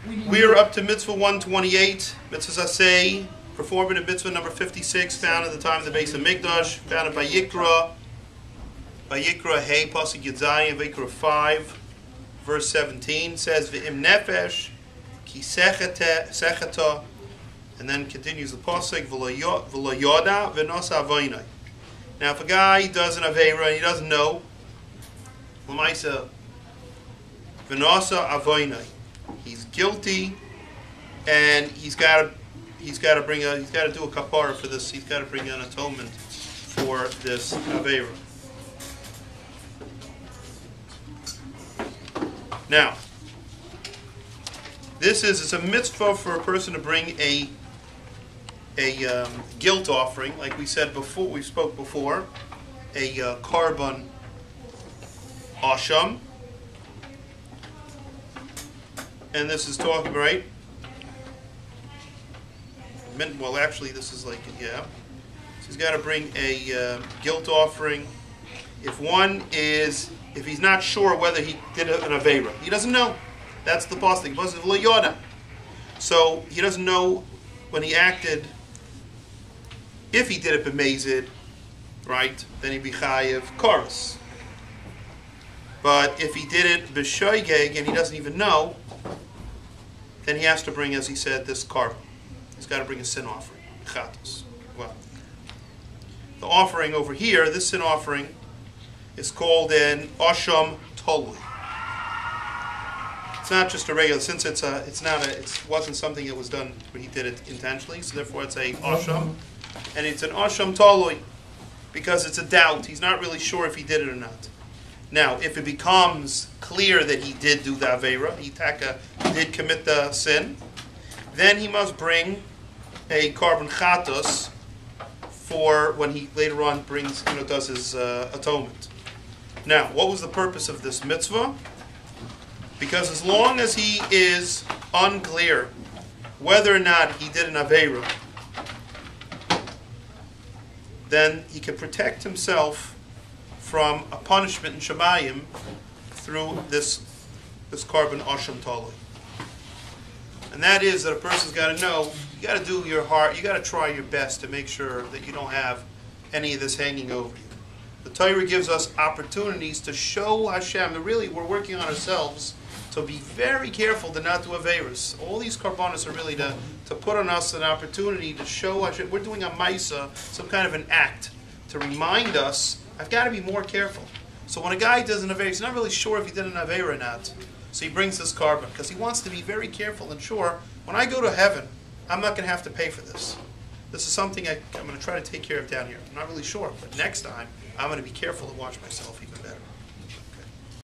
We are up to mitzvah 128, mitzvah asay, performing a mitzvah number 56, found at the time of the base of Mikdash, found in Vayikra, hey, pasuk Yudzayin, Vayikra 5, verse 17, says, V'im nefesh, ki sechata, and then continues the pasuk, V'lo yoda, v'nosa avaynai. Now if a guy does an aveira and he doesn't know, l'maisa, v'nosa avaynai, he's guilty, and he's got to do a kapara for this. He's got to bring an atonement for this aveira. Now, it's a mitzvah for a person to bring a guilt offering, like we said before. We spoke before, a korban asham. And this is talking, right? Well, actually, this is like, yeah. So he's got to bring a guilt offering. If he's not sure whether he did an aveira, he doesn't know. That's the pasuk. So he doesn't know when he acted. If he did it b'mezid, right, then he'd be chayiv karas. But if he did it b'shoigeg and he doesn't even know, then he has to bring, as he said, this korban. He's got to bring a sin offering, chatos. Well, the offering over here, this sin offering, is called an asham tolui. It's not just a regular, since it wasn't something that was done when he did it intentionally, so therefore it's a asham, and it's an asham tolui because it's a doubt. He's not really sure if he did it or not. Now, if it becomes clear that he did do the aveira, he did commit the sin, then he must bring a korban chatos for when he later on does his atonement. Now, what was the purpose of this mitzvah? Because as long as he is unclear whether or not he did an aveira, then he can protect himself from a punishment in Shemayim through this korban asham tolui. And that is that a person's got to know, you got to do your heart, you got to try your best to make sure that you don't have any of this hanging over you. The Torah gives us opportunities to show Hashem, and really we're working on ourselves to be very careful to not do aveiros. All these korbanos are really to put on us an opportunity to show Hashem, we're doing a maisa, some kind of an act, to remind us, I've got to be more careful. So when a guy does an aveira, he's not really sure if he did an aveira or not. So he brings this korban because he wants to be very careful and sure, when I go to heaven, I'm not going to have to pay for this. This is something I'm going to try to take care of down here. I'm not really sure, but next time, I'm going to be careful to watch myself even better.